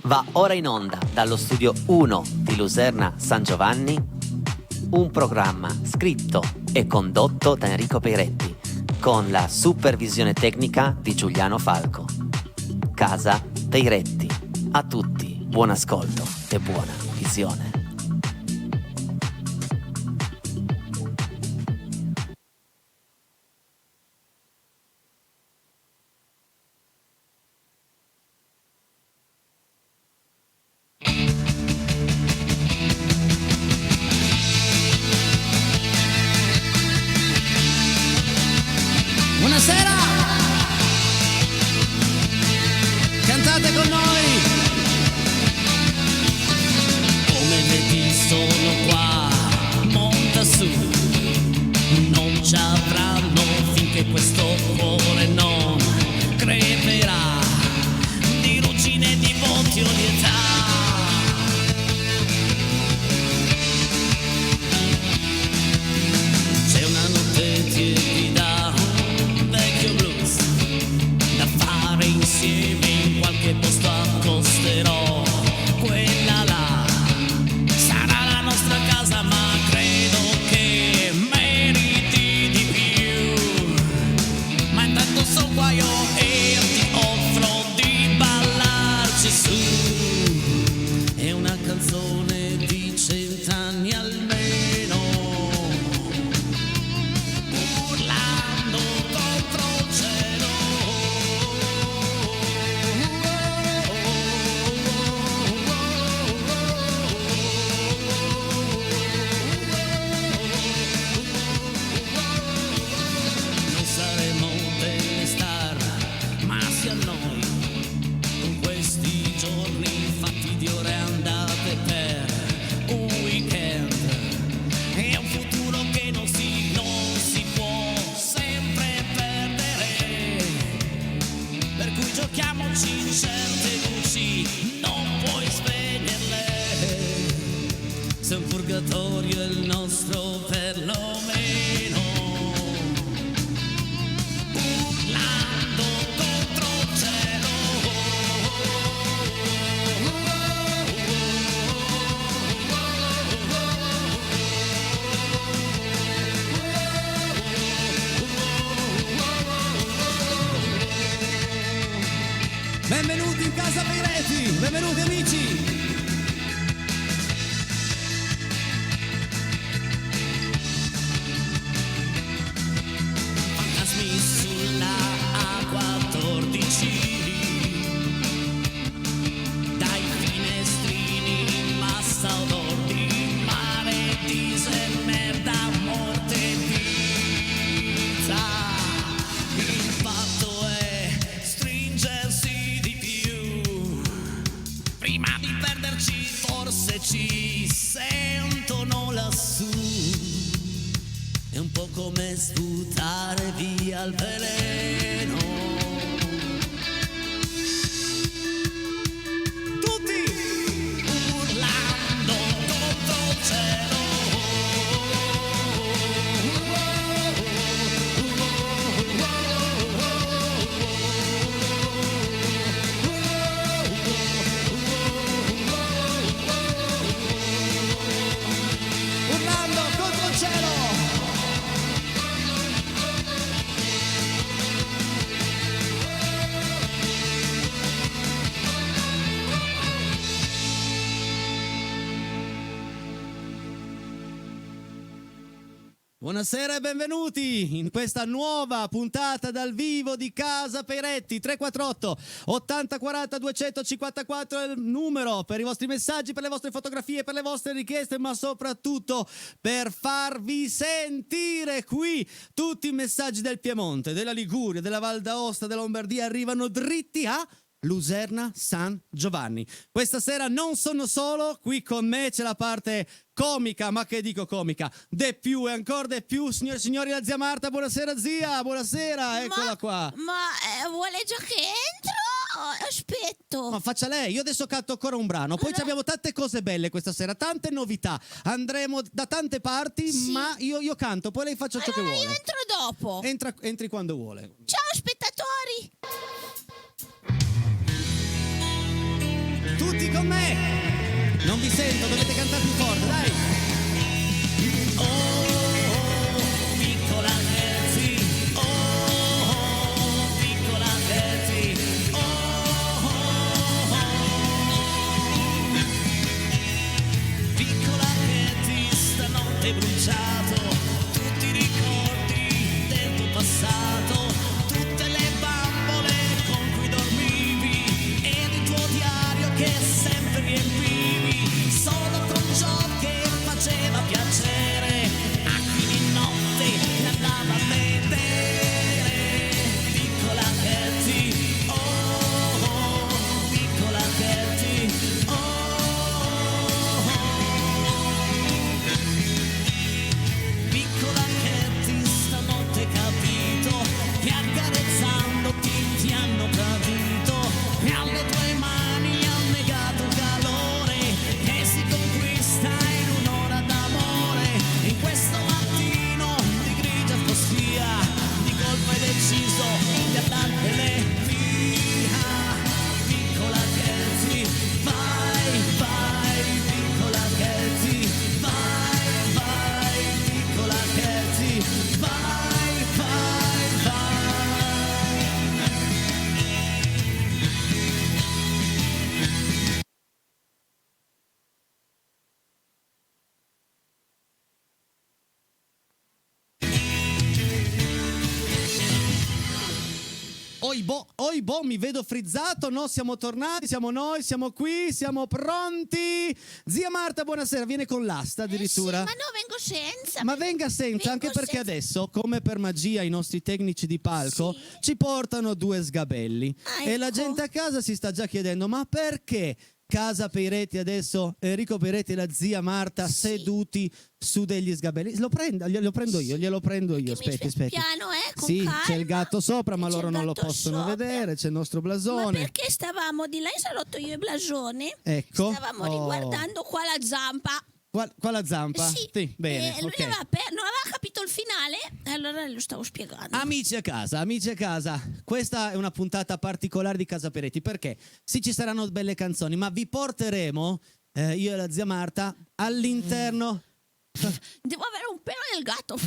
Va ora in onda dallo studio 1 di Luserna San Giovanni un programma scritto e condotto da Enrico Peiretti con la supervisione tecnica di Giuliano Falco. Casa Peiretti. A tutti buon ascolto e buona visione. Buonasera, cantate con noi. Come vedi sono qua, monta su, non ci avranno finché questo cuore non creperà di ruggine, di voti o di età. C'è una notte tiepida, insieme in qualche posto accosterò, quella là sarà la nostra casa, ma credo che meriti di più. Ma intanto sono qua io e ti offro di ballarci su. È una canzone di 100 anni almeno, urlando contro il cielo. Giochiamoci in certe luci, non puoi spegnerle. Se un purgatorio è il nostro perlomeno, urlando contro il cielo. Benvenuti in casa Peiretti, benvenuti amici. Fantasmi sulla A14, dai finestrini massa odor di mare, diesel, merda, morte, pizza. Il fatto è stringersi prima di perderci, forse ci sentono lassù. È un po' come sputare via il veleno. Tutti urlando contro il cielo. Buonasera e benvenuti in questa nuova puntata dal vivo di Casa Peiretti. 348 80 40 254 è il numero per i vostri messaggi, per le vostre fotografie, per le vostre richieste, ma soprattutto per farvi sentire qui. Tutti i messaggi del Piemonte, della Liguria, della Val d'Aosta, della Lombardia arrivano dritti a Luserna San Giovanni. Questa sera non sono solo, qui con me c'è la parte comica, ma che dico comica, de più e ancora de più, signore e signori, la zia Marta. Buonasera zia, buonasera, eccola qua. Ma vuole già che entro? Aspetto. Ma faccia lei, io adesso canto ancora un brano, poi abbiamo tante cose belle questa sera, tante novità, andremo da tante parti, sì. Ma io canto, poi lei faccia ciò che vuole. Io entro dopo. Entri quando vuole. Ciao spettatori. Tutti con me. Non vi sento, dovete cantare più forte, dai. Oh, piccola Hetty. Oh, piccola Hetty. Piccola Hetty, stanotte bruciato tutti i ricordi del tuo passato, tutte le bambole con cui dormivi ed il tuo diario che sempre riempivi solo con ciò che faceva piacere a chi di notte andava a vedere. Piccola Hetty, oh, piccola Hetty, piccola Hetty, stanotte capito che accarezzandoti ti hanno tradito e alle tue mani han negato calore che si conquista in un'ora d'amore. In questo mattino di grigia foschia di colpo hai deciso di andartene via. Piccola Hetty, vai, vai, piccola Hetty, vai, vai, piccola Hetty, vai, vai, vai. Oibo, mi vedo frizzato, no? Siamo tornati, siamo noi, siamo qui, siamo pronti. Zia Marta, buonasera, viene con l'asta addirittura. Sì, ma no, vengo senza. Ma venga senza, anche perché senza. adesso, come per magia, i nostri tecnici di palco Sì. ci portano 2 sgabelli. Ah, E la ecco. gente a casa si sta già chiedendo, ma perché Casa Peiretti adesso, Enrico Peiretti e la zia Marta Sì. seduti su degli sgabelli? Glielo prendo io, aspetti. Piano, con Sì, calma. c'è il gatto sopra, ma C'è loro il non lo gatto possono sopra. vedere, c'è il nostro Ma blasone. perché stavamo di là in salotto io e Blasone? Ecco. Stavamo Oh. riguardando qua la zampa. Qua la zampa? Sì. Bene, E lui ok. non aveva capito il finale, e allora lo stavo spiegando. Amici a casa, questa è una puntata particolare di Casa Peiretti perché sì, ci saranno belle canzoni, ma vi porteremo, io e la zia Marta, all'interno. Devo avere un pelo nel gatto.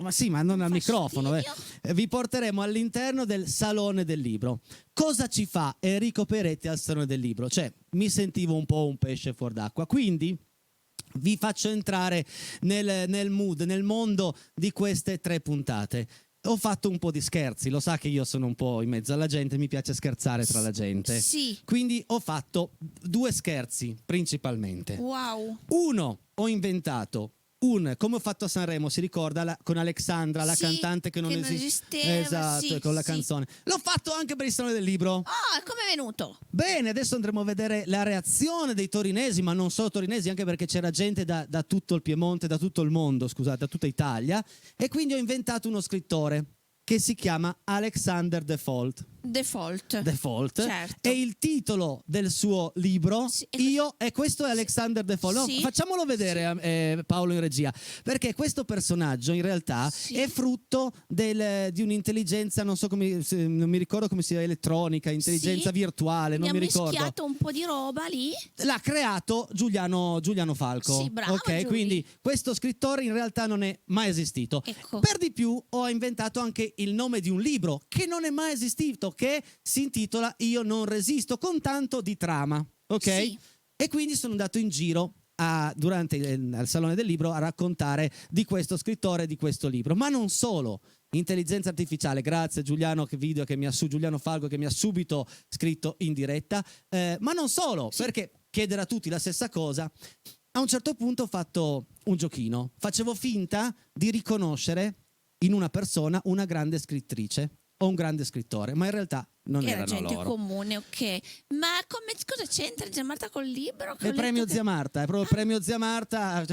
Ma sì, ma non al microfono. fastidio. Vi porteremo all'interno del Salone del Libro. Cosa ci fa Enrico Peiretti al Salone del Libro? Cioè, mi sentivo un po' un pesce fuor d'acqua, quindi vi faccio entrare nel mood, nel mondo di queste 3 puntate. Ho fatto un po' di scherzi, lo sa che io sono un po' in mezzo alla gente, mi piace scherzare tra la gente. Sì. Quindi ho fatto 2 scherzi principalmente. Wow. Uno, ho inventato come ho fatto a Sanremo, si ricorda, con Alexandra, la Sì, cantante che non esisteva. Esatto, Sì, con la sì. canzone. L'ho fatto anche per il Salone del Libro. Oh, com'è venuto? Bene, adesso andremo a vedere la reazione dei torinesi, ma non solo torinesi, anche perché c'era gente da tutto il Piemonte, da tutto il mondo, scusate, da tutta Italia. E quindi ho inventato uno scrittore che si chiama Alexander Default. Default. Certo. E il titolo del suo libro, Sì. questo è Alexander Default. No, Sì. facciamolo vedere, Paolo in regia, perché questo personaggio in realtà Sì. è frutto di un'intelligenza, non mi ricordo come si chiama, elettronica, intelligenza Sì. virtuale, non mi Abbiamo ricordo. mischiato un po' di roba lì. L'ha creato Giuliano Falco. Sì, bravo, ok, Giuli. quindi questo scrittore in realtà non è mai esistito. Ecco. Per di più ho inventato anche il nome di un libro che non è mai esistito, che si intitola Io non resisto, con tanto di trama. Ok? Sì. E quindi sono andato in giro al Salone del Libro a raccontare di questo scrittore e di questo libro. Ma non solo. Intelligenza artificiale, grazie Giuliano Giuliano Falco che mi ha subito scritto in diretta, ma non solo, perché chiedere a tutti la stessa cosa. A un certo punto ho fatto un giochino, facevo finta di riconoscere in una persona una grande scrittrice o un grande scrittore, ma in realtà non Era erano gente loro. comune, ok. Ma cosa c'entra Zia Marta col libro? È il premio Zia Marta, è proprio il premio Zia Marta, Ho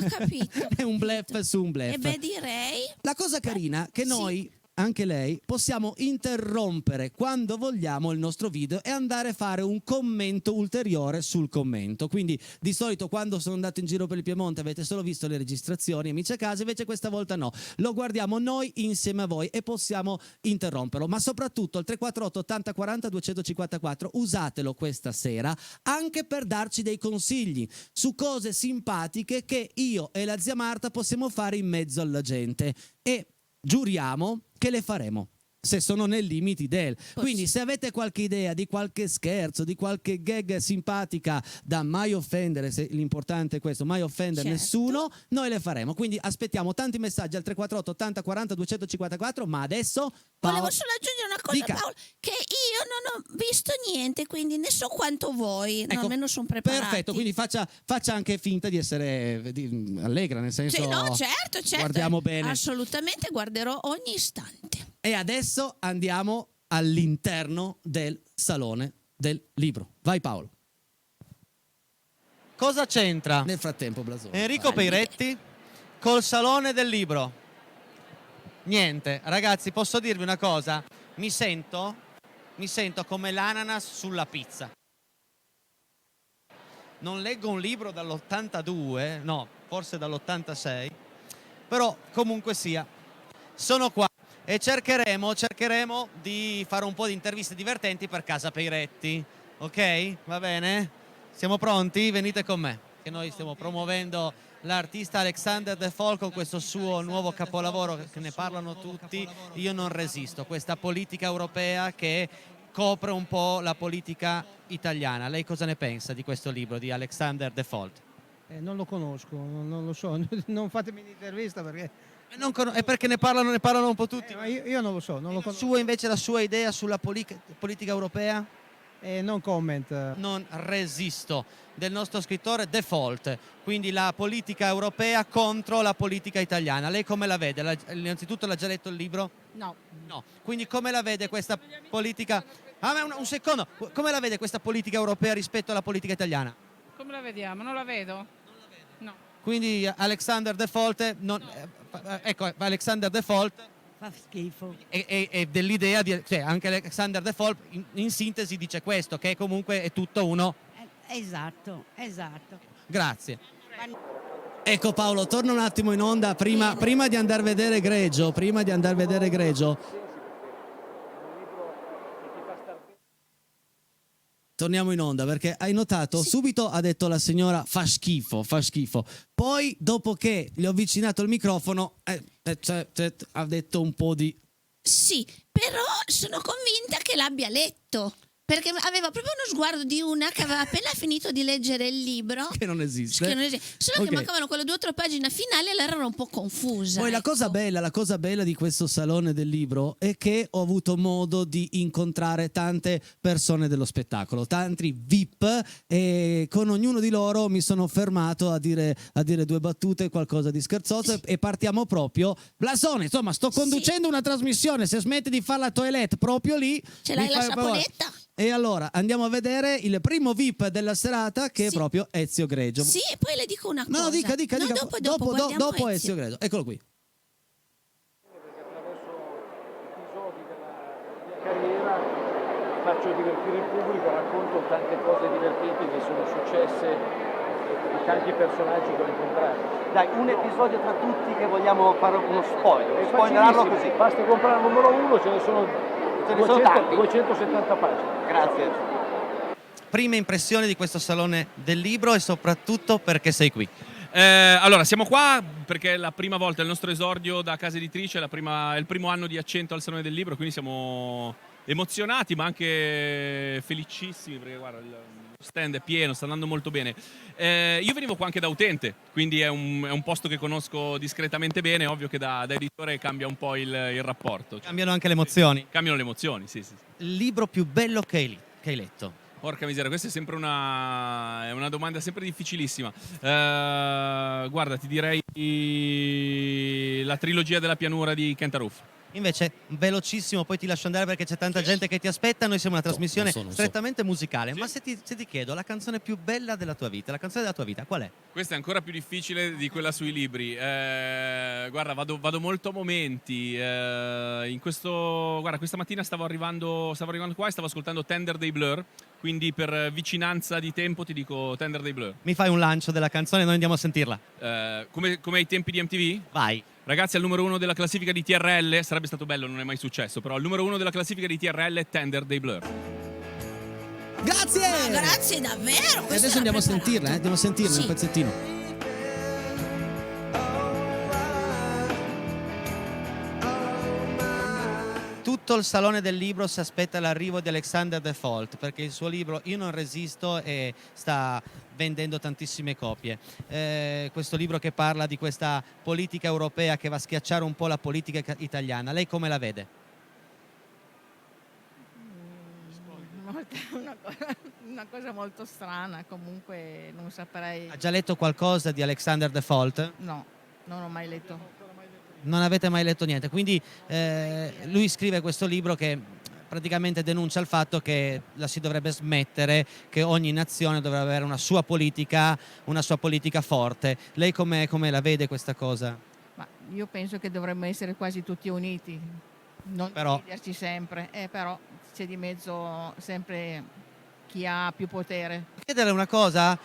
capito. è un bluff su un bluff. E beh, direi. La cosa carina è che Sì. noi anche lei, possiamo interrompere quando vogliamo il nostro video e andare a fare un commento ulteriore sul commento. Quindi di solito quando sono andato in giro per il Piemonte avete solo visto le registrazioni, amici a casa, invece questa volta no. Lo guardiamo noi insieme a voi e possiamo interromperlo. Ma soprattutto il 348 80 40 254 usatelo questa sera anche per darci dei consigli su cose simpatiche che io e la zia Marta possiamo fare in mezzo alla gente e giuriamo che le faremo se sono nei limiti del. Quindi se avete qualche idea di qualche scherzo, di qualche gag simpatica da mai offendere, se l'importante è questo, mai offendere nessuno, noi le faremo. Quindi aspettiamo tanti messaggi al 348 80 40 254, ma adesso volevo solo aggiungere una cosa, dica. Paolo, che io non ho visto niente, quindi ne so quanto voi, Ecco, almeno sono preparati. Perfetto, quindi faccia anche finta di essere allegra, nel senso Sì, no, certo, guardiamo bene. Assolutamente, guarderò ogni istante. E adesso andiamo all'interno del Salone del Libro. Vai Paolo. Cosa c'entra Nel frattempo Blasone. Enrico Peiretti col Salone del Libro? Niente, ragazzi, posso dirvi una cosa? Mi sento come l'ananas sulla pizza. Non leggo un libro dall'82, no, forse dall'86, però comunque sia, sono qua e cercheremo di fare un po' di interviste divertenti per Casa Peiretti, ok? Va bene? Siamo pronti? Venite con me, che noi stiamo promuovendo l'artista Alexander De Folk con questo suo nuovo capolavoro che ne parlano tutti, Io non resisto, questa politica europea che copre un po' la politica italiana. Lei cosa ne pensa di questo libro di Alexander De Folk? Non lo conosco, non lo so, non fatemi un'intervista perché... È perché ne parlano un po' tutti. ma io non lo so, non lo conosco. La sua idea sulla politica europea? Non comment. Non resisto, del nostro scrittore Default, quindi la politica europea contro la politica italiana. Lei come la vede? Innanzitutto l'ha già letto il libro? No. No. Quindi come la vede questa politica? Un secondo, come la vede questa politica europea rispetto alla politica italiana? Come la vediamo? Non la vedo. No. Quindi Alexander Default, ecco, Alexander Default Fa schifo. e dell'idea di, cioè anche Alexander Default in sintesi dice questo, che comunque è tutto uno. Esatto. Grazie. Ecco Paolo, torna un attimo in onda prima di andare a vedere Egregio, Torniamo in onda perché hai notato, subito ha detto la signora fa schifo. Poi dopo che gli ho avvicinato il microfono ha detto un po' di... Sì, però sono convinta che l'abbia letto. Perché aveva proprio uno sguardo di una che aveva appena finito di leggere il libro. Che non esiste. Solo Ok. che mancavano quelle 2 o 3 pagine finali e allora ero un po' confusa. Poi la cosa bella di questo Salone del Libro è che ho avuto modo di incontrare tante persone dello spettacolo, tanti VIP, e con ognuno di loro mi sono fermato a dire 2 battute, qualcosa di scherzoso e partiamo proprio. Blasone, insomma, sto conducendo una trasmissione, se smetti di fare la toilette proprio lì... Ce l'hai mi la fai un favore. saponetta? E allora andiamo a vedere il primo VIP della serata che è proprio Ezio Greggio. Sì, e poi le dico una cosa. No, dica. No, dopo guardiamo Dopo Ezio Greggio. Eccolo qui. Attraverso episodi della mia carriera faccio divertire il pubblico, racconto tante cose divertenti che sono successe di tanti personaggi che ho incontrato. Dai, un episodio tra tutti che vogliamo fare uno spoiler, È spoilerarlo facilissimo, così. basta comprare il numero 1, ce ne sono tanti. 270 pagine. Grazie. Prime impressioni di questo Salone del Libro e soprattutto perché sei qui. Allora, siamo qua perché è la prima volta, il nostro esordio da casa editrice, è il primo anno di Accento al Salone del Libro, quindi siamo emozionati ma anche felicissimi perché guarda, lo stand è pieno, sta andando molto bene. Io venivo qua anche da utente, quindi è un posto che conosco discretamente bene, è ovvio che da editore cambia un po' il rapporto. Cambiano anche le emozioni. Cambiano le emozioni, sì. Il libro più bello che hai letto? Porca miseria, questa è sempre una domanda sempre difficilissima. Guarda, ti direi la trilogia della pianura di Kent Aruf. Invece, velocissimo, poi ti lascio andare perché c'è tanta gente che ti aspetta. Noi siamo una trasmissione strettamente musicale. Ma se ti chiedo, la canzone più bella della tua vita, la canzone della tua vita, qual è? Questa è ancora più difficile di quella sui libri. Guarda, vado molto a momenti. Questa mattina stavo arrivando qua e stavo ascoltando Tender dei Blur. Quindi per vicinanza di tempo ti dico Tender dei Blur. Mi fai un lancio della canzone e noi andiamo a sentirla. Come ai tempi di MTV? Vai. Ragazzi, al numero 1 della classifica di TRL, sarebbe stato bello, non è mai successo, però al numero 1 della classifica di TRL è Tender dei Blur. Grazie! Ma grazie davvero. E adesso andiamo a sentirla, andiamo a sentirla Sì. un pezzettino. Tutto il Salone del Libro si aspetta l'arrivo di Alexander Default perché il suo libro Io non resisto sta vendendo tantissime copie. Questo libro che parla di questa politica europea che va a schiacciare un po' la politica italiana. Lei come la vede? Una cosa molto strana, comunque non saprei. Ha già letto qualcosa di Alexander Default? No, non ho mai letto. Non avete mai letto niente, quindi lui scrive questo libro che praticamente denuncia il fatto che la si dovrebbe smettere, che ogni nazione dovrebbe avere una sua politica forte. Lei come la vede questa cosa? Ma io penso che dovremmo essere quasi tutti uniti, non dividerci sempre, però c'è di mezzo sempre chi ha più potere. Chiedere una cosa?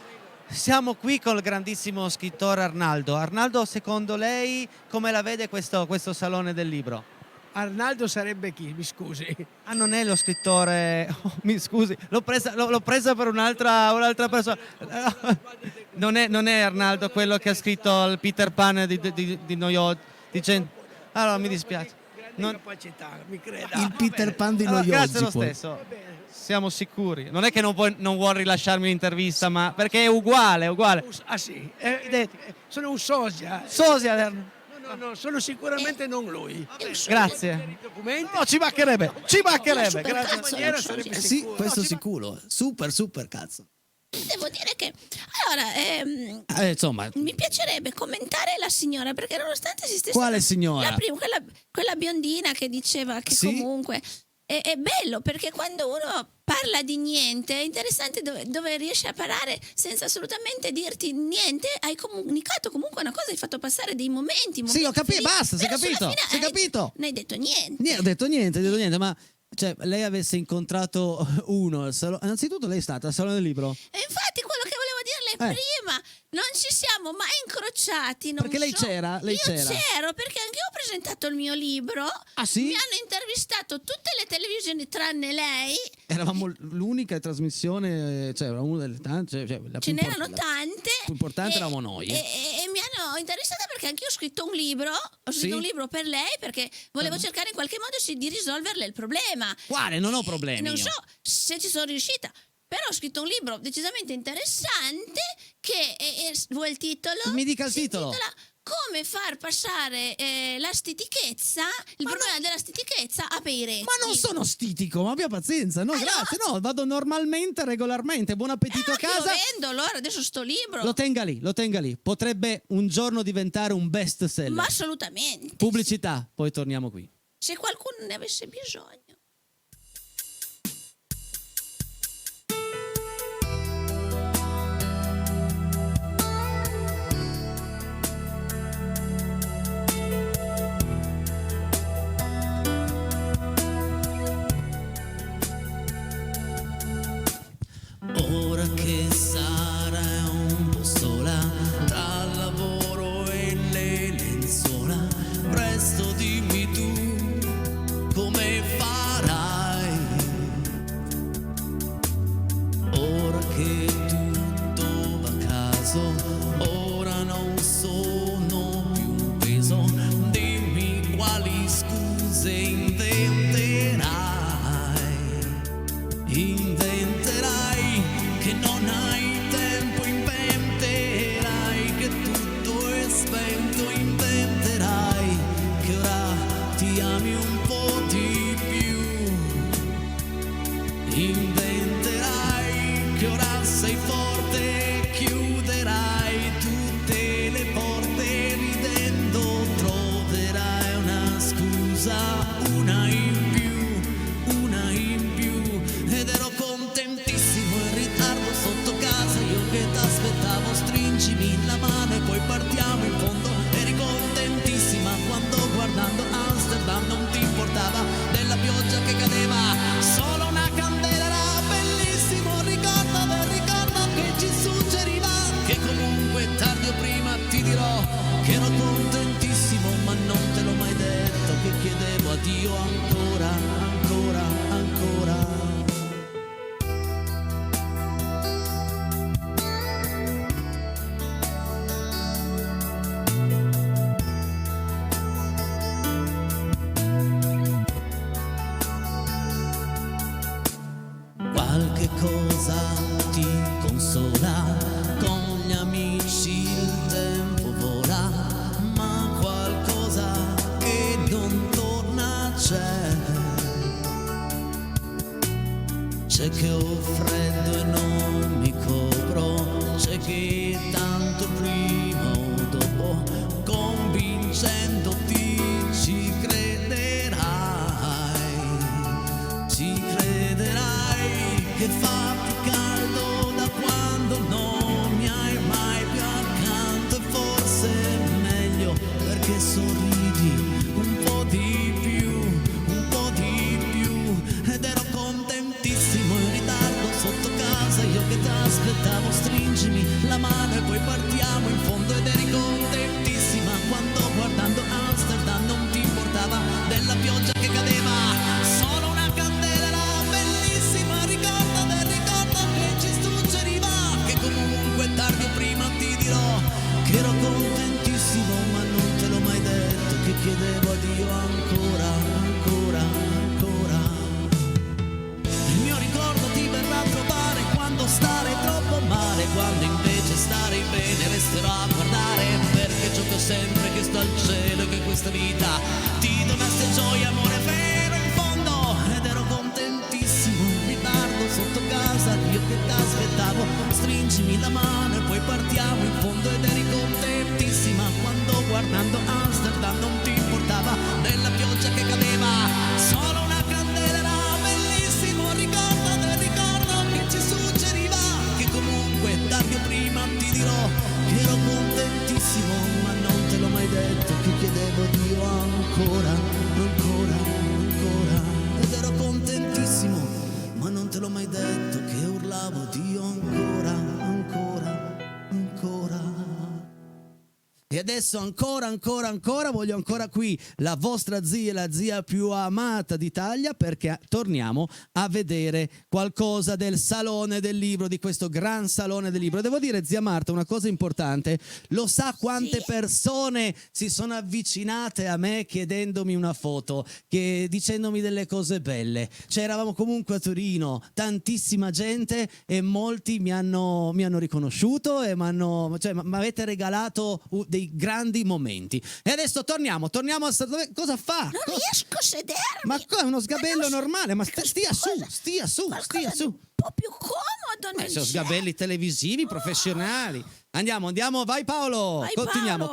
Siamo qui col grandissimo scrittore Arnaldo. Arnaldo, secondo lei come la vede questo Salone del Libro? Arnaldo sarebbe chi? Mi scusi. Ah, non è lo scrittore... Oh, mi scusi, l'ho presa per un'altra persona. Non è Arnaldo quello che ha scritto il Peter Pan di Noyod. Allora, mi dispiace. Capacità, mi creda. Il Peter Pan di Noyod. Grazie lo stesso. Siamo sicuri. Non è che non vuol rilasciarmi l'intervista, ma perché è uguale. Ah sì? Sono un sosia. Sosia. No, sono sicuramente non lui. Grazie. No, ci mancherebbe. Grazie. Sì, questo sicuro. Super cazzo. Devo dire che allora insomma, mi piacerebbe commentare la signora perché nonostante si stesse quale signora? Quella biondina che diceva che comunque è bello perché quando uno parla di niente è interessante dove riesce a parlare senza assolutamente dirti niente. Hai comunicato comunque una cosa, hai fatto passare dei momenti. Sì, ho capito, basta, si è capito. Non hai detto niente. Non ho detto niente, ma cioè, lei avesse incontrato uno al salone. Innanzitutto lei è stata al Salone del Libro. E infatti quello che volevo dirle prima, non ci siamo mai incrociati. Perché lei c'era? Io c'ero perché anche io ho presentato il mio libro. Ah sì? Mi hanno intervistato tutte le televisioni tranne lei. Eravamo l'unica trasmissione, cioè una delle tante. Ce n'erano tante. Più importante eravamo noi. E mi hanno intervistata perché anche io ho scritto un libro. Ho scritto un libro per lei perché volevo cercare in qualche modo di risolverle il problema. Quale? Non ho problemi. Non so se ci sono riuscita. Però ho scritto un libro decisamente interessante che vuoi il titolo? Mi dica il titolo. Come far passare la stitichezza, il problema della stitichezza a Peiretti. Ma non sono stitico, ma abbia pazienza. No, grazie, no, vado normalmente, regolarmente. Buon appetito a casa. Lo vendo allora, adesso sto libro. Lo tenga lì. Potrebbe un giorno diventare un best seller. Ma assolutamente. Pubblicità, poi torniamo qui. Se qualcuno ne avesse bisogno. Ora che Sara è un po' sola, tra il lavoro e le lenzuola, presto dimmi tu come farai. Ora che tutto va a caso, ora non sono più un peso, dimmi quali scuse inventerai. Che non hai tempo, inventerai che tutto è spento, inventerai che ora ti ami un po' di più, inventerai che ora sei forte, chiuderai tutte le porte ridendo, troverai stringimi la mano e poi partiamo in fondo. Eri contentissima quando guardando Amsterdam non ti importava della pioggia che cadeva, solo una candela era bellissimo. Ricordo che ci suggeriva che comunque tardi o prima ti dirò che ero contentissimo, ma non te l'ho mai detto che chiedevo a Dio ancora, ancora, ancora. Qualche cosa ti consola, con gli amici il tempo vola, ma qualcosa che non torna c'è. C'è che ho freddo e non mi copro, c'è che tanto prima o dopo convincendoti ci crederai, che fa più caldo da quando non mi hai mai più accanto, e forse è meglio perché sorridi un po' di più, ed ero contentissimo in ritardo sotto casa, io che t'aspettavo, stringimi la mano e poi partiamo in fondo, ed eri contentissima quando guardando Amsterdam non ti importava della pioggia che cadeva, solo una candela era bellissima. Ricordo che ci suggeriva che comunque tardi o prima ti dirò che ero contentissimo, ma non te l'ho mai detto che chiedevo a Dio ancora, ancora, ancora. Il mio ricordo ti verrà a trovare quando stare troppo male, quando invece stare bene resterò a guardare, perché gioco sempre che sto al cielo e che questa vita ti donasse gioia, amore vero in fondo, ed ero contentissimo in ritardo sotto casa, io che t'aspettavo, stringimi la mano e poi partiamo in fondo, ed eri contentissima quando guardando Amsterdam non ti importava della pioggia che cadeva, solo una candela era bellissimo. Ricordo che ci suggeriva che comunque tardi o prima ti dirò che ero contentissimo, ma non te l'ho mai detto che chiedevo a Dio ancora, ancora, ancora, ed ero contentissimo, ma non te l'ho mai detto che urlavo Dio ancora, ancora, ancora. E adesso ancora, ancora, ancora, voglio ancora qui la vostra zia, la zia più amata d'Italia, perché torniamo a vedere qualcosa del Salone del Libro, di questo gran Salone del Libro. Devo dire, zia Marta, una cosa importante, lo sa quante persone si sono avvicinate a me chiedendomi una foto, dicendomi delle cose belle. Cioè, eravamo comunque a Torino, tantissima gente, e molti mi hanno riconosciuto e mi avete regalato dei grandi momenti. E adesso torniamo a cosa fa? Non riesco a sedermi. Ma come, uno sgabello normale? Ma stia su. Un po' più comodo. Ma sono sgabelli televisivi, professionali. Andiamo, vai Paolo. Vai, Continuiamo.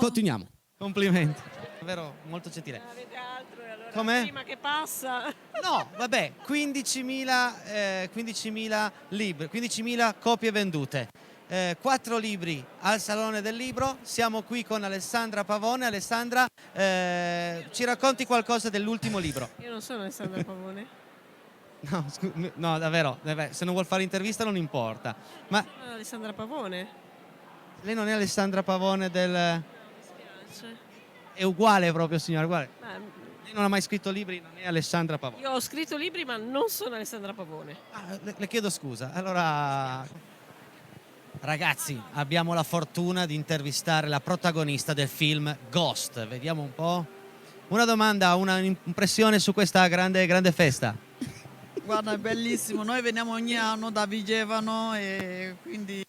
Complimenti. Davvero molto gentile. Avete altro e allora Com'è? prima che passa. No, vabbè, 15.000 libri, 15.000 copie vendute. 4 libri al Salone del Libro. Siamo qui con Alessandra Pavone. Alessandra, ci racconti qualcosa dell'ultimo libro? Io non sono Alessandra Pavone. No, davvero, se non vuol fare intervista non importa. Ma Sono Alessandra Pavone. lei non è Alessandra Pavone del... Mi spiace. È uguale proprio, signora, uguale. Beh, Lei non ha mai scritto libri, non è Alessandra Pavone. io ho scritto libri ma non sono Alessandra Pavone. Le chiedo scusa. Allora, ragazzi, abbiamo la fortuna di intervistare la protagonista del film Ghost. Vediamo un po'. Una domanda, una impressione su questa grande festa. Guarda, è bellissimo. Noi veniamo ogni anno da Vigevano e quindi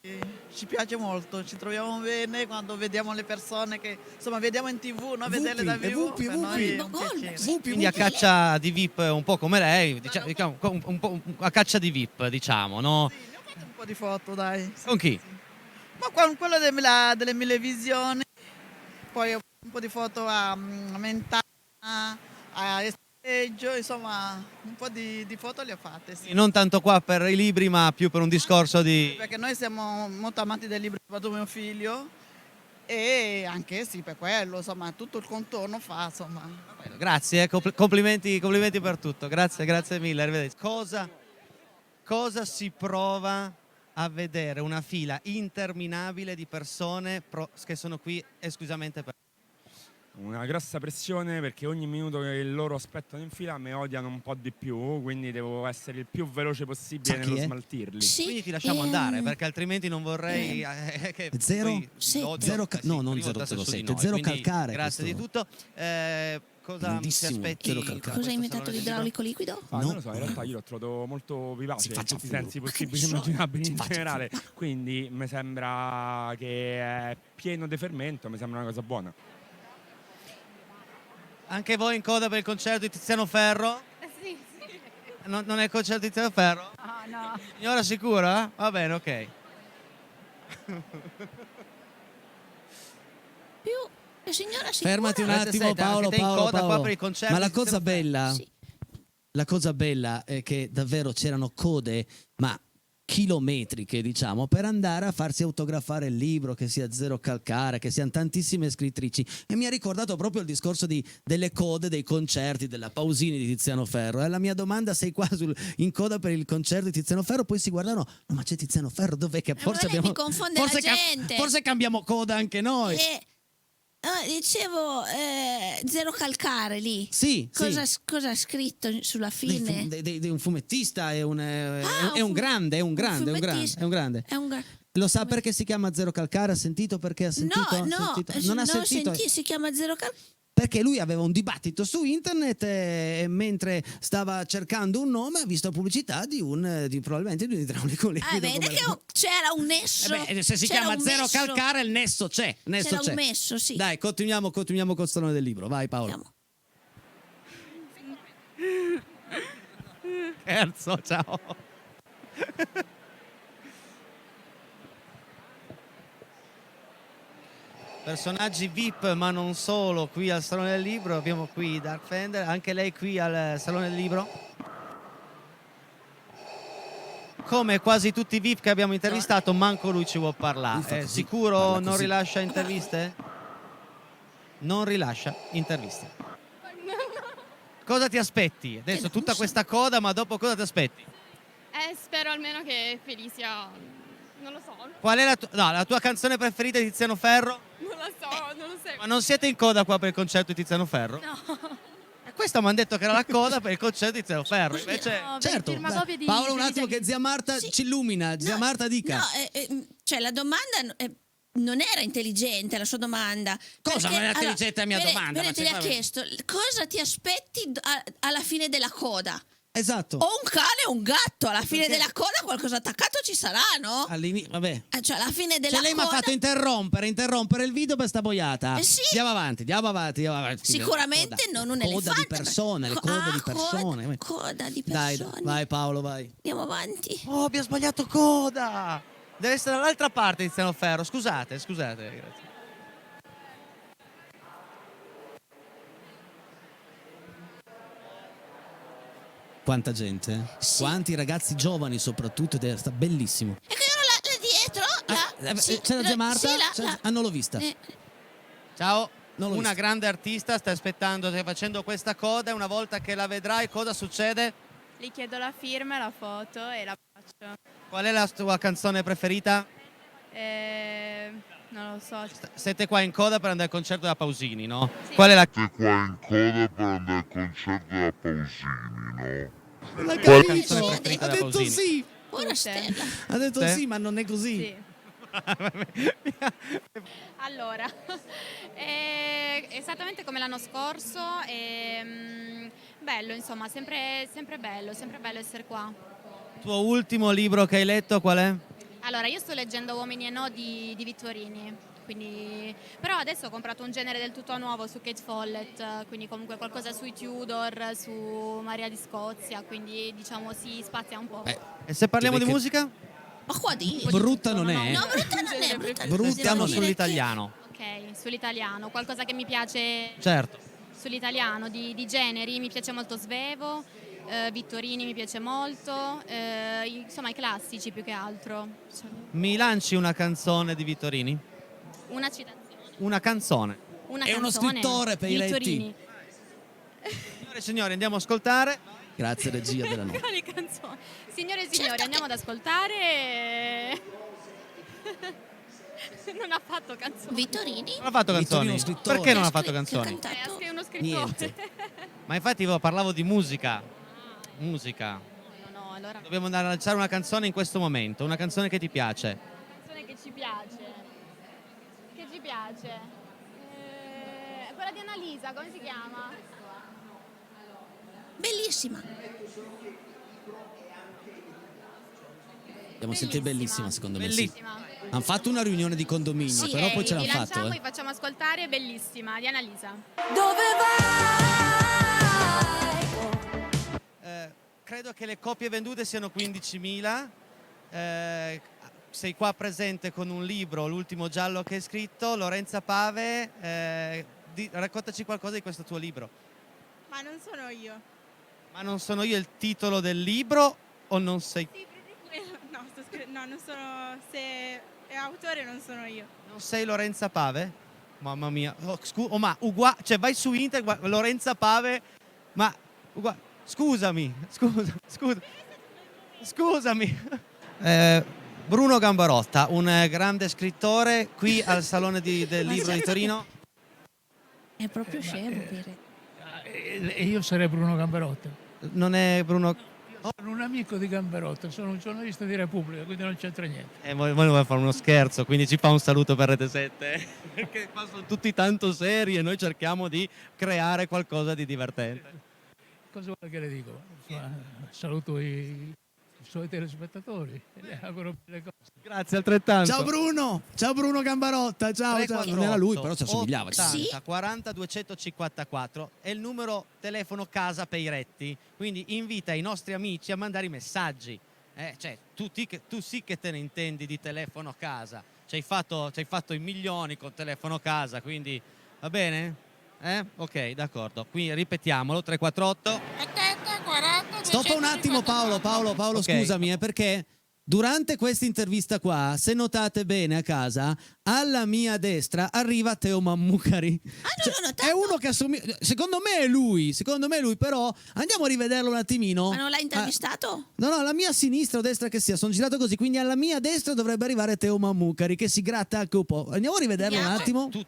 ci piace molto. Ci troviamo bene quando vediamo le persone che insomma vediamo in TV, no? Vederle da vivo per noi è un piacere. Quindi a caccia di VIP un po' come lei, diciamo, un po' a caccia di VIP, diciamo, no? Sì, ne ho fatto un po' di foto, dai. Con chi? Ma con quello delle mille visioni, poi un po' di foto a Mentana, a Esteggio, insomma un po' di foto le ho fatte. Sì. Non tanto qua per i libri, ma più per un discorso di... Perché noi siamo molto amanti del libro, soprattutto mio figlio, e anche sì per quello, insomma, tutto il contorno fa, insomma. Grazie, complimenti per tutto. Grazie mille, arrivederci. Cosa si prova a vedere? Una fila interminabile di persone che sono qui esclusivamente per... Una grossa pressione, perché ogni minuto che loro aspettano in fila mi odiano un po' di più, quindi devo essere il più veloce possibile nello smaltirli. Sì, Quindi ti lasciamo andare, perché altrimenti non vorrei che Zero? l'odio- No, non prima votasse su di 007, noi. zero Quindi calcare. Grazie di questo. tutto. Cosa ti Grandissimo, aspetti? zero calcare. Cosa hai inventato l'idraulico liquido? Non lo so, in realtà io l'ho trovato molto vivace in faccia tutti i furbo. sensi possibili e so, immaginabili si in faccia generale, quindi mi sembra che è pieno di fermento, mi sembra una cosa buona. Anche voi in coda per il concerto di Tiziano Ferro? Sì. Non è il concerto di Tiziano Ferro? No. Signora sicura? Va bene, ok. La signora sicura? Fermati un attimo, Siete Paolo. anche te in Paolo, coda qua Paolo. per il concerto Ma la di Tiziano cosa bella, Sì. la cosa bella è che davvero c'erano code, ma chilometriche, diciamo, per andare a farsi autografare il libro, che sia Zero Calcare, che siano tantissime scrittrici. E mi ha ricordato proprio il discorso delle code dei concerti della Pausini di Tiziano Ferro. E la mia domanda: sei qua in coda per il concerto di Tiziano Ferro? Poi si guardano, no, ma c'è Tiziano Ferro, dov'è che forse lei abbiamo... mi confonde forse la gente. forse cambiamo coda anche noi. Dicevo, Zero Calcare lì. Sì, cosa, sì. cosa ha scritto sulla fine? Di un fumettista, è un un grande, è un grande. È un Lo sa perché si chiama Zero Calcare? Ha sentito perché ha sentito? No, Non ha sentito? si chiama Zero Calcare. Perché lui aveva un dibattito su internet e mentre stava cercando un nome ha visto la pubblicità probabilmente di un idraulico liquido. Vede che c'era un nesso. Se si c'era chiama un Zero messo. Calcare il nesso c'è. C'era un messo, sì. Dai, continuiamo col salone del libro. Vai Paolo. Scherzo, ciao. Personaggi VIP, ma non solo, qui al Salone del Libro. Abbiamo qui Dark Fender, anche lei qui al Salone del Libro. Come quasi tutti i VIP che abbiamo intervistato, manco lui ci vuol parlare. Sicuro non rilascia interviste? Non rilascia interviste. Cosa ti aspetti? Adesso tutta questa coda, ma dopo cosa ti aspetti? Spero almeno che Felicia, non lo so. Qual è la tua canzone preferita di Tiziano Ferro? Non lo so, non lo so. Ma non siete in coda qua per il concerto di Tiziano Ferro? No. E questa mi hanno detto che era la coda per il concerto di Tiziano Ferro. Invece... No, Certo, firmacopie di Paolo, un Felicia attimo che zia Marta ci illumina. Zia Marta dica. No, cioè la domanda non era intelligente, la sua domanda. Cosa Perché, non era intelligente la mia domanda? Te Ma le ha chiesto cosa ti aspetti alla fine della coda. Esatto. O un cane o un gatto, alla fine della coda qualcosa attaccato ci sarà, no? Vabbè. Cioè alla fine della Cioè lei mi ha coda fatto interrompere il video per sta boiata. Sì. Andiamo avanti. sicuramente non un elefante. Coda di persone, le code di persone. Coda di Dai, persone. vai Paolo, vai. Andiamo avanti. Oh, abbiamo sbagliato coda! Deve essere dall'altra parte di Tiziano Ferro. Scusate, grazie. Quanta gente? Quanti ragazzi giovani soprattutto, ed è bellissimo. E che ero là dietro? C'è la zia Marta? Sì, Non l'ho vista. Ciao. Non l'ho Una vista. grande artista sta aspettando, stai facendo questa coda e una volta che la vedrai cosa succede? Gli chiedo la firma e la foto e la faccio. Qual è la tua canzone preferita? Non lo so. Siete qua in coda per andare al concerto della Pausini, no? Qual è la Siete qua in coda per andare al concerto della Pausini, no? L'ha Qual è la capito? canzone preferita Ha della detto Pausini? sì. Buona stella. Ha detto Sì? sì, ma non è così. Sì. Allora, esattamente come l'anno scorso, bello, insomma, sempre bello essere qua. Il tuo ultimo libro che hai letto qual è? Allora, io sto leggendo Uomini e No di Vittorini, quindi, però adesso ho comprato un genere del tutto nuovo su Kate Follett, quindi comunque qualcosa sui Tudor, su Maria di Scozia, quindi diciamo si spazia un po'. E se parliamo di che- musica? Ma qua di. Brutta non è. No, brutta non è. Brutta Stiamo non è. sull'italiano. Ok, sull'italiano, qualcosa che mi piace. Certo. Sull'italiano di generi mi piace molto Svevo, Vittorini mi piace molto, insomma i classici più che altro. Mi lanci una canzone di Vittorini? Una citazione. una canzone. Una È uno canzone, scrittore, Peiretti. Vittorini. Signore e signori, andiamo a ascoltare. Grazie regia della notte. Quali canzoni? Signore e signori, andiamo ad ascoltare. Non ha fatto canzoni. Vittorini? Non ha fatto canzoni. Vittorino, scrittore. Perché non ha fatto Che ha canzoni? cantato? È uno scrittore. Niente. Ma infatti io parlavo di musica. Musica. No, allora. Dobbiamo andare a lanciare una canzone in questo momento, una canzone che ti piace. Canzone che ci piace. Che ci piace. Quella di Annalisa, come si chiama? Bellissima. Abbiamo sentito bellissima secondo me. Sì. Bellissima. Hanno fatto una riunione di condominio, Sì, però poi ce l'hanno vi lanciamo fatto. e facciamo ascoltare Bellissima di Annalisa. Credo che le copie vendute siano 15.000. Sei qua presente con un libro, l'ultimo giallo che hai scritto. Lorenza Pave, raccontaci qualcosa di questo tuo libro. Ma non sono io. Ma non sono io il titolo del libro o non sei... No, no, non sono. Se è autore non sono io. Non sei Lorenza Pave? Mamma mia. Ma cioè vai su internet, Lorenza Pave, ma scusami. Bruno Gambarotta, un grande scrittore qui al Salone del Libro di Torino. È proprio scemo, Pire. E io sarei Bruno Gambarotta. Non è Bruno... Sono un amico di Gambarotta, sono un giornalista di Repubblica, quindi non c'entra niente. Voi volete fare uno scherzo, quindi ci fa un saluto per Rete 7. Perché qua sono tutti tanto seri e noi cerchiamo di creare qualcosa di divertente. Cosa vuole che le dico? Saluto i suoi telespettatori e le auguro le cose. Grazie altrettanto. Ciao Bruno Gambarotta, ciao. Non era lui, però ci assomigliava. 80 40 254 è il numero telefono casa Peiretti, quindi invita i nostri amici a mandare i messaggi. Cioè, tu sì che te ne intendi di telefono casa, ci hai fatto i milioni con telefono casa, quindi va bene? Ok, d'accordo, quindi ripetiamolo, 348 Stoppa un attimo Paolo, Ok. scusami, perché durante questa intervista qua, se notate bene a casa, alla mia destra arriva Teo Mammucari. È uno che assomiglia, secondo me è lui, però andiamo a rivederlo un attimino. Ma non l'hai intervistato? No, alla mia sinistra o destra che sia, sono girato così, quindi alla mia destra dovrebbe arrivare Teo Mammucari che si gratta anche un po'. Andiamo a rivederlo un attimo. Tu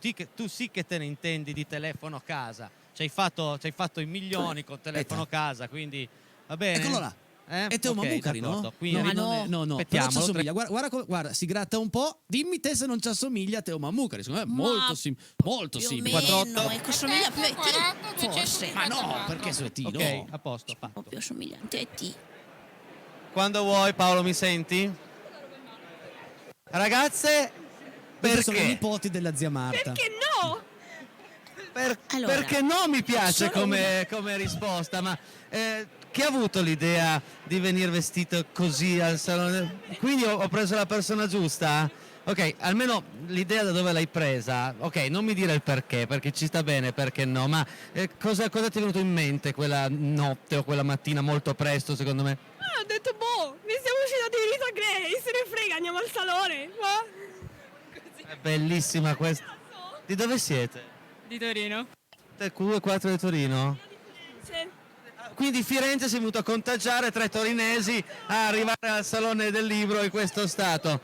sì che te ne intendi di telefono casa, ci hai fatto i milioni con telefono casa, quindi va bene? Eccolo là. È Teo Mammucari, no? Quindi No, però ci assomiglia. Guarda, si gratta un po'. Dimmi te se non ci assomiglia a Teo Mammucari. Secondo me è molto simile. 48 ecco, somiglia più a T, forse. Ma no, perché su T? Ok, a posto, fatto. Un po' più somigliante a T. Quando vuoi, Paolo, mi senti? Ragazze, Perché sono i perché? nipoti della zia Marta. Perché no? Allora, Perché no mi piace solo come risposta, ma chi ha avuto l'idea di venire vestito così al salone? Quindi ho preso la persona giusta? Ok, almeno l'idea da dove l'hai presa? Ok, non mi dire il perché ci sta bene, perché no, ma cosa ti è venuto in mente quella notte o quella mattina molto presto, secondo me? Ho detto, ne siamo usciti di Rita Gray, se ne frega, andiamo al salone. È bellissima questa. Di dove siete? Di Torino. Q4 di Torino? Sì. Quindi Firenze si è venuto a contagiare 3 torinesi a arrivare al Salone del Libro in questo stato.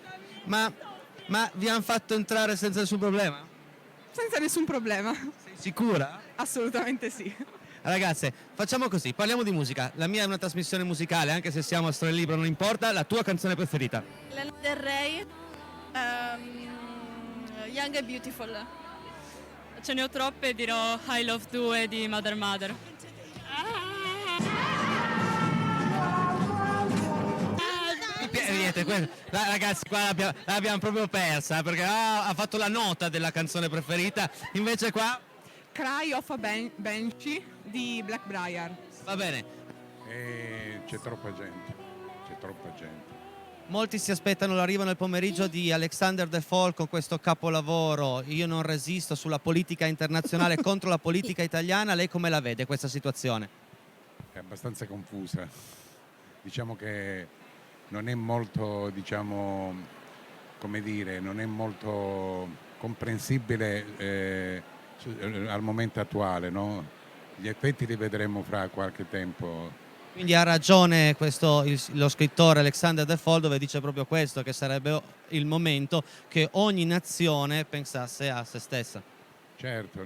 Ma vi hanno fatto entrare senza nessun problema? Senza nessun problema. Sei sicura? Assolutamente sì. Ragazze, facciamo così, parliamo di musica. La mia è una trasmissione musicale, anche se siamo a Storia del Libro, non importa. La tua canzone preferita? Lana Del Rey, Young and Beautiful. Ce ne ho troppe, dirò I Love 2 di Mother Mother. Niente, ragazzi, qua l'abbiamo proprio persa perché ha fatto la nota della canzone preferita, invece qua Cry of a Banshee di Blackbriar. va bene. C'è troppa gente. Molti si aspettano l'arrivo nel pomeriggio di Alexander De Foll con questo capolavoro Io non resisto sulla politica internazionale contro la politica italiana. Lei come la vede questa situazione? È abbastanza confusa. Diciamo che non è molto, non è molto comprensibile al momento attuale, no? Gli effetti li vedremo fra qualche tempo. Quindi ha ragione lo scrittore Alexander De Foll, dove dice proprio questo, che sarebbe il momento che ogni nazione pensasse a se stessa. Certo,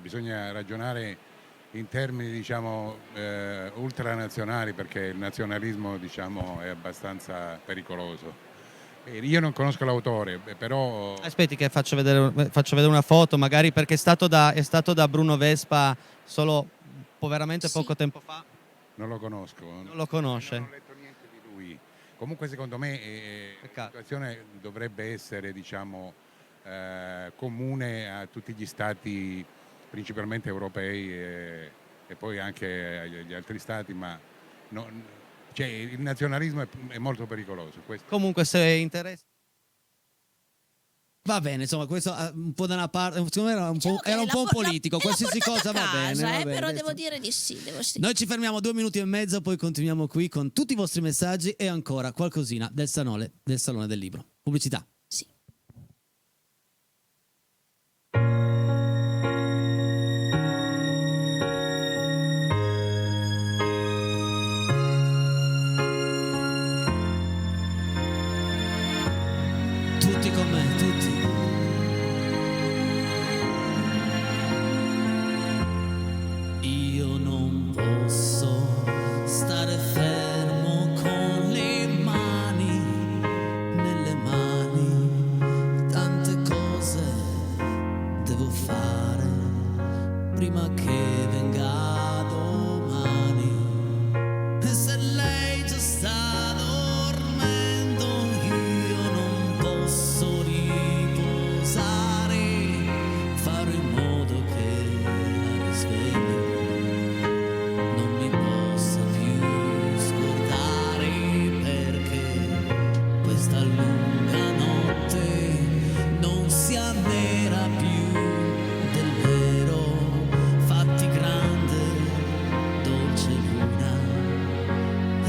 bisogna ragionare in termini, diciamo, ultranazionali, perché il nazionalismo, diciamo, è abbastanza pericoloso. Io non conosco l'autore, però... Aspetti che faccio vedere una foto, magari, perché è stato da Bruno Vespa solo veramente poco tempo fa. Non lo conosco. Non lo conosce. Non ho letto niente di lui. Comunque secondo me la situazione dovrebbe essere, diciamo, comune a tutti gli stati, principalmente europei e poi anche agli altri stati, ma il nazionalismo è molto pericoloso. Comunque, se interessa... Va bene, insomma, questo un po' da una parte, secondo me era un po' politico, qualsiasi cosa va bene. Però devo dire di sì, Noi ci fermiamo 2 minuti e mezzo, poi continuiamo qui con tutti i vostri messaggi e ancora qualcosina del Salone del Libro. Pubblicità. Sì. Tutti con me, tutti. Io non posso stare fermo con le mani nelle mani, tante cose devo fare prima che venga domani. E se lei già sta dormendo, io non posso riposare, farò in modo che la risveglio non mi possa più scordare, perché questa lunga notte non sia nera più del vero. Fatti grande, dolce luna,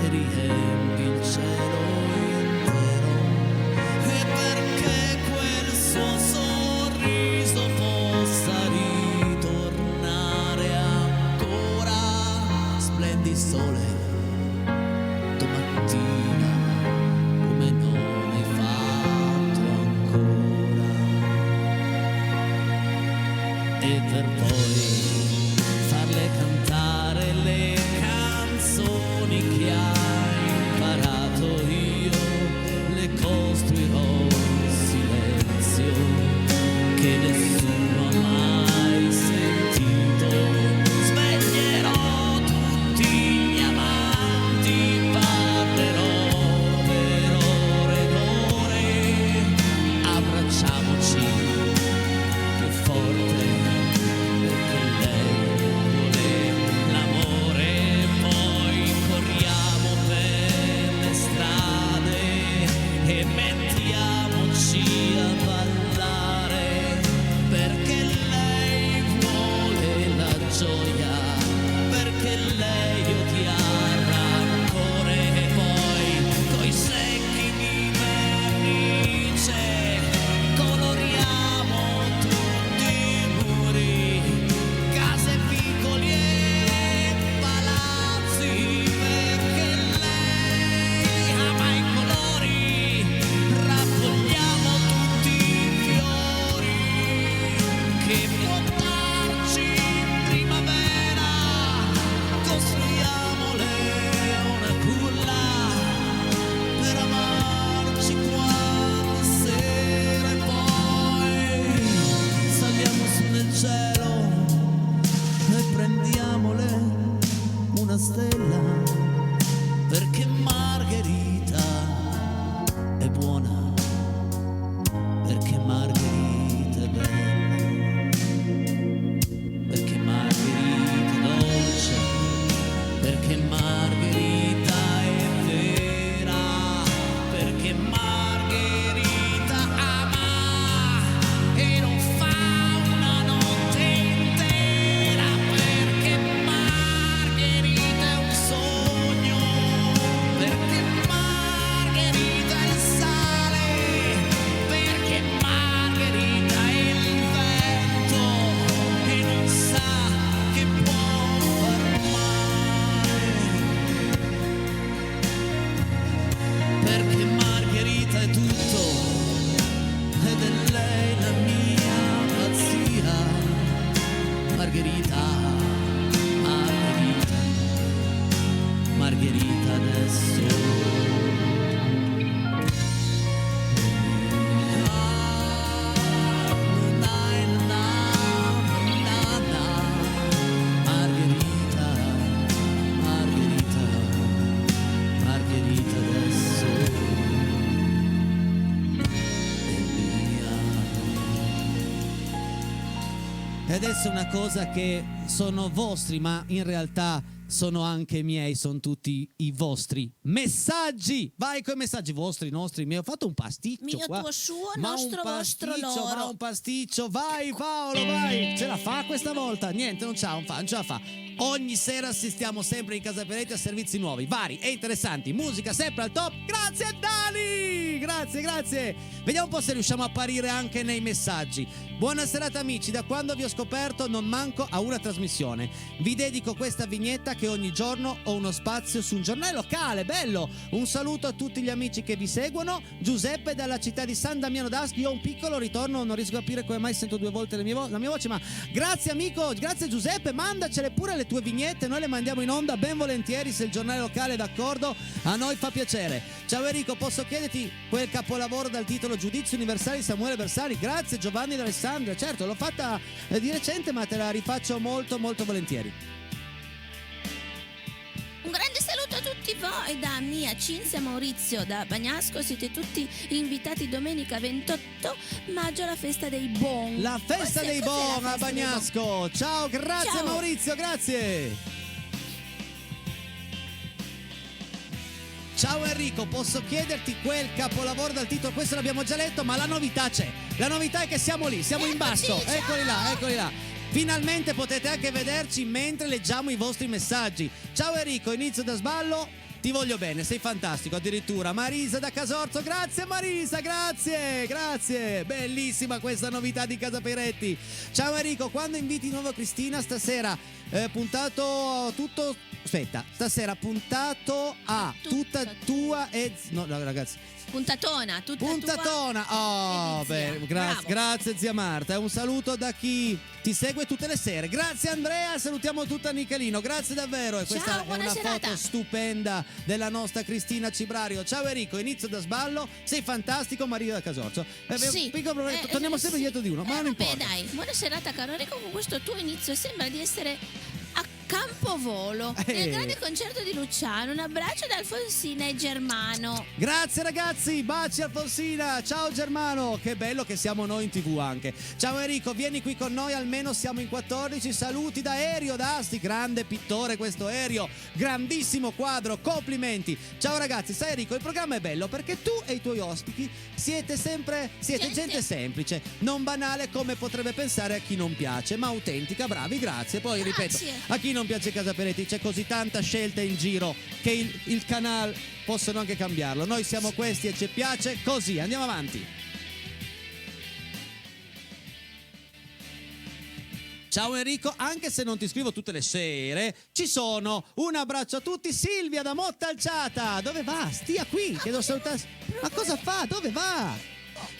e riempi il cielo intero, e perché quel suo sorriso possa ritornare ancora. Splendi sole domattina come non hai fatto ancora, e per poi farle cantare le canzoni che hai imparato. Io le costruirò in silenzio che nessuno ha mai sentito. Sveglierò tutti gli amanti, parlerò per ore ed ore. Abbracciamoci più forte, E adesso una cosa che sono vostri, ma in realtà sono anche miei, sono tutti i vostri messaggi. Vai con i messaggi vostri, nostri, miei. Ho fatto un pasticcio Mio, qua. tuo, suo, Ma nostro, un vostro, pasticcio, loro. ma un pasticcio. Vai Paolo, vai. Ce la fa questa volta? Niente, non ce la fa. Ogni sera assistiamo sempre in Casa Peretti a servizi nuovi, vari e interessanti. Musica sempre al top. Grazie Dani! Grazie. Vediamo un po' se riusciamo a apparire anche nei messaggi. Buona serata amici, da quando vi ho scoperto non manco a una trasmissione. Vi dedico questa vignetta che ogni giorno ho uno spazio su un giornale locale, bello. Un saluto a tutti gli amici che vi seguono. Giuseppe dalla città di San Damiano d'Aschi. Io ho un piccolo ritorno, non riesco a capire come mai sento 2 volte la mia voce, ma grazie amico, grazie Giuseppe, mandacele pure le tue vignette, noi le mandiamo in onda ben volentieri se il giornale locale è d'accordo, a noi fa piacere. Ciao Enrico, posso chiederti quel capolavoro dal titolo Giudizio universale di Samuele Bersani? Grazie Giovanni d'Alessandria, certo l'ho fatta di recente ma te la rifaccio molto volentieri. Un grande saluto a tutti voi da Mia, Cinzia, Maurizio da Bagnasco. Siete tutti invitati domenica 28 maggio alla festa dei Bon. La festa dei Bon a Bagnasco. Ciao, grazie Ciao. Maurizio, grazie. Ciao Enrico, posso chiederti quel capolavoro dal titolo? Questo l'abbiamo già letto, ma la novità c'è. La novità è che siamo lì, siamo in basso. Eccoli là. Finalmente potete anche vederci mentre leggiamo i vostri messaggi. Ciao Enrico, inizio da sballo. Ti voglio bene, sei fantastico. Addirittura Marisa da Casorzo. Grazie Marisa, grazie. Bellissima questa novità di Casa Peretti. Ciao Enrico, quando inviti di nuovo Cristina stasera? Puntato tutto. Aspetta, stasera puntato a tutta tua e. No, ragazzi. Puntatona, tutta Puntatona. Oh, beh, grazie zia Marta. Un saluto da chi ti segue tutte le sere. Grazie Andrea, salutiamo tutta Nichelino. Grazie davvero. E questa è buona una serata. foto stupenda della nostra Cristina Cibrario. Ciao Enrico, inizio da sballo. Sei fantastico, Maria da Casorzo. Sì. Piccolo problema, torniamo sempre dietro di uno, ma non Vabbè, importa. dai, buona serata caro Enrico, con questo tuo inizio sembra di essere a Campovolo nel grande concerto di Luciano. Un abbraccio da Alfonsina e Germano. Grazie ragazzi, baci Alfonsina, ciao Germano, che bello che siamo noi in TV anche. Ciao Enrico, vieni qui con noi, almeno siamo in 14, saluti da Erio d'Asti, grande pittore questo Erio, grandissimo quadro, complimenti. Ciao ragazzi, sai Enrico, il programma è bello perché tu e i tuoi ospiti siete gente semplice, non banale come potrebbe pensare a chi non piace, ma autentica, bravi, grazie. Poi ripeto, a chi non piace Casa Peretti c'è così tanta scelta in giro che il canale possono anche cambiarlo. Noi siamo questi e ci piace così. Andiamo avanti. Ciao Enrico, anche se non ti scrivo tutte le sere, ci sono. Un abbraccio a tutti. Silvia da Montalciata. Dove va? Stia qui. Chiedo salutare. Ma cosa fa? Dove va?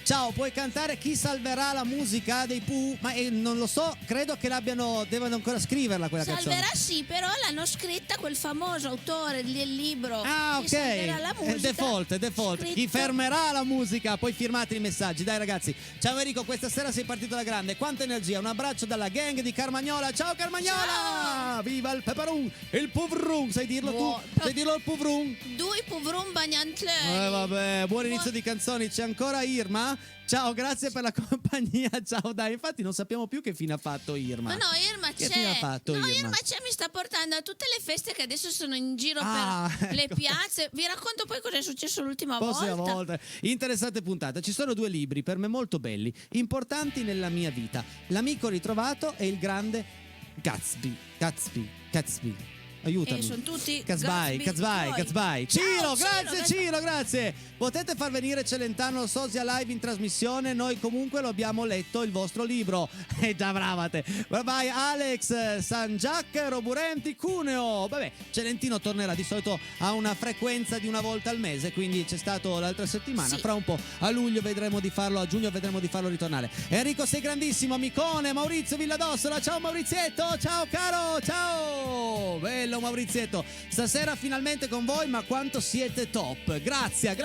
Ciao, puoi cantare Chi salverà la musica dei Pooh? Ma non lo so, credo che devono ancora scriverla quella canzone. Salverà sì, però l'hanno scritta quel famoso autore del libro. Ah, Chi salverà la ok. musica. Default. Chi fermerà la musica? Poi firmate i messaggi. Dai ragazzi. Ciao Enrico, questa sera sei partito alla grande. Quanta energia. Un abbraccio dalla gang di Carmagnola. Ciao Carmagnola! Ciao. Viva il peperon! Il puvrum. Sai dirlo tu? Sai dirlo il puvrum? Due Puvrum Bagnantlei. Vabbè, buon inizio di canzoni. C'è ancora Irma? Ciao, grazie per la compagnia. Ciao, dai. Infatti non sappiamo più che fine ha fatto Irma. No, Irma Che c'è. fine ha fatto Irma? Irma c'è, mi sta portando a tutte le feste che adesso sono in giro per le ecco. piazze. Vi racconto poi cosa è successo l'ultima Prossima volta. volta. Interessante puntata. Ci sono 2 libri per me molto belli, importanti nella mia vita. L'amico ritrovato e il grande Gatsby. Aiutami. Sono tutti Gatsby. Ciro, grazie Ciro, grazie. Potete far venire Celentano Sosia live in trasmissione. Noi comunque lo abbiamo letto il vostro libro. Già bravate. Vai Alex, San Giac, Roburenti, Cuneo. Vabbè, Celentino tornerà di solito a una frequenza di una volta al mese, quindi c'è stato l'altra settimana. Sì. Fra un po' a luglio vedremo di farlo, a giugno vedremo di farlo ritornare. Enrico sei grandissimo, Micone, Maurizio Villadossola. Ciao Maurizietto, ciao caro, ciao. Bello Maurizietto, stasera finalmente con voi, ma quanto siete top. Grazie.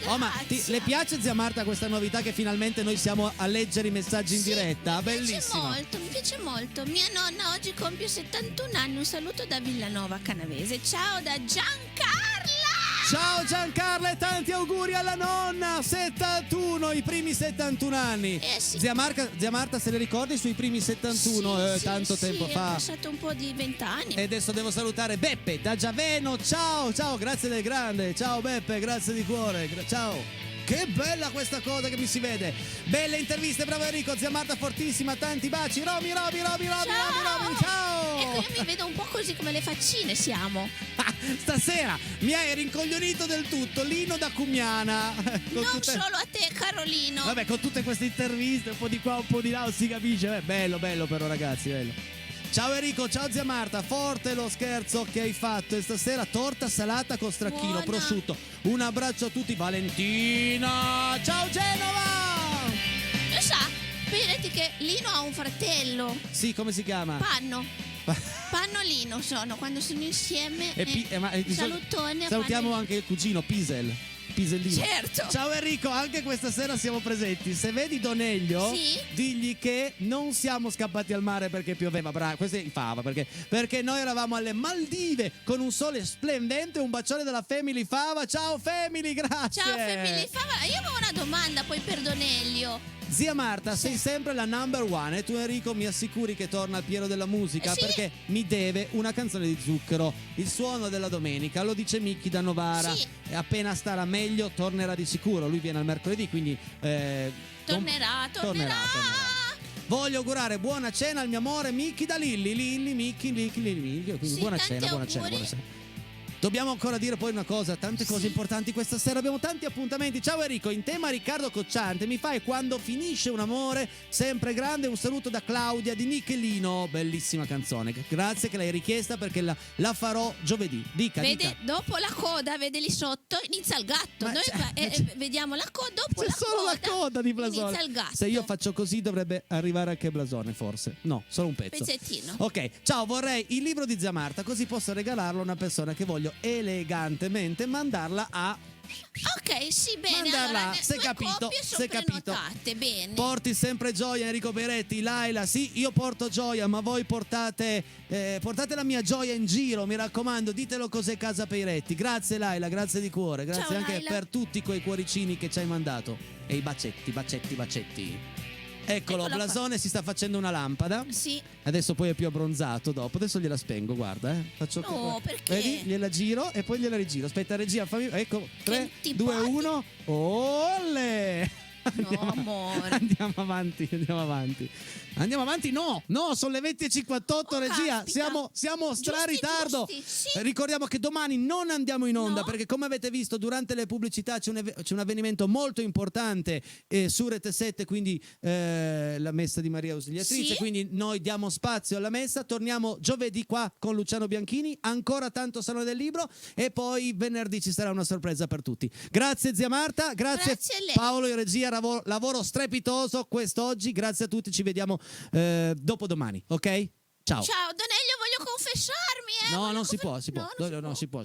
Oh, ma le piace zia Marta questa novità che finalmente noi siamo a leggere i messaggi in diretta? Bellissimo. Mi piace molto. Mia nonna oggi compie 71 anni. Un saluto da Villanova Canavese. Ciao da Giancarla. Ciao Giancarlo e tanti auguri alla nonna, 71, i primi 71 anni. Sì. Zia Marta, se le ricordi sui primi 71, tanto tempo È fa. passato un po' di 20 anni. E adesso devo salutare Beppe da Giaveno. Ciao, grazie del grande. Ciao Beppe, grazie di cuore. Ciao. Che bella questa cosa che mi si vede. Belle interviste, bravo Enrico. Zia Marta fortissima, tanti baci. Romy, ciao. Ecco, io mi vedo un po' così come le faccine siamo. Stasera mi hai rincoglionito del tutto. Lino da Cumiana. Non solo a te, Carolino. Vabbè, con tutte queste interviste, un po' di qua, un po' di là, non si capisce. Bello però ragazzi, bello. Ciao Enrico, ciao zia Marta, forte lo scherzo che hai fatto e stasera torta salata con stracchino, Buona. prosciutto. Un abbraccio a tutti, Valentina. Ciao Genova! Lo sa, vedete che Lino ha un fratello. Sì, come si chiama? Pannolino sono, quando sono insieme. Salutone. Salutiamo anche il cugino Pisellino. Certo. Ciao Enrico, anche questa sera siamo presenti. Se vedi Doneglio, digli che non siamo scappati al mare perché pioveva. Questo è in fava, perché noi eravamo alle Maldive con un sole splendente. Un bacione dalla Family Fava. Ciao Family, grazie. Ciao Family Fava. Io avevo una domanda poi per Doneglio. Zia Marta, sei sempre la number one e tu Enrico mi assicuri che torna al pieno della musica perché mi deve una canzone di Zucchero, il suono della domenica, lo dice Micchi da Novara. E appena starà meglio tornerà di sicuro, lui viene al mercoledì, quindi tornerà. Voglio augurare buona cena al mio amore Micchi da Lilli, Micchi, quindi buona cena. Dobbiamo ancora dire poi una cosa, tante cose importanti questa sera, abbiamo tanti appuntamenti. Ciao Enrico, in tema Riccardo Cocciante, mi fai Quando finisce un amore, sempre grande, un saluto da Claudia di Nichelino, bellissima canzone, grazie che l'hai richiesta perché la farò giovedì. Dica. Dopo la coda, vede lì sotto, inizia il gatto. Vediamo la coda, dopo c'è solo la coda di Blasone. Inizia il gatto. Se io faccio così dovrebbe arrivare anche Blasone, forse. No, solo un pezzo. Pezzettino. Ok, ciao, vorrei il libro di Zia Marta, così posso regalarlo a una persona che voglio elegantemente mandarla a... Ok, sì, bene. Mandarla, allora, se capito, se capito. Bene. Porti sempre gioia Enrico Peretti, Laila, sì, io porto gioia, ma voi portate la mia gioia in giro, mi raccomando, ditelo cos'è Casa Peretti. Grazie Laila, grazie di cuore, grazie. Ciao, anche Laila. per tutti quei cuoricini che ci hai mandato. E i bacetti. Eccolo, Eccola Blasone si sta facendo una lampada. Sì. Adesso poi è più abbronzato dopo. Adesso gliela spengo, guarda, Faccio No, perché? Vedi? Gliela giro e poi gliela rigiro. Aspetta, regia, fammi. Ecco, 3, 2, 1. Olle! No, amore. Andiamo avanti, no, sono le 20:58, regia, caspita. siamo ritardo. Sì. Ricordiamo che domani non andiamo in onda perché come avete visto durante le pubblicità c'è un avvenimento molto importante su Rete 7, quindi la messa di Maria Ausiliatrice, quindi noi diamo spazio alla messa, torniamo giovedì qua con Luciano Bianchini, ancora tanto Salone del Libro e poi venerdì ci sarà una sorpresa per tutti. Grazie zia Marta, grazie a lei. Paolo in regia, lavoro strepitoso quest'oggi, grazie a tutti, ci vediamo dopodomani, ok? Ciao. Ciao, Doneglio, voglio confessarmi. No, non si può. No, No, si può.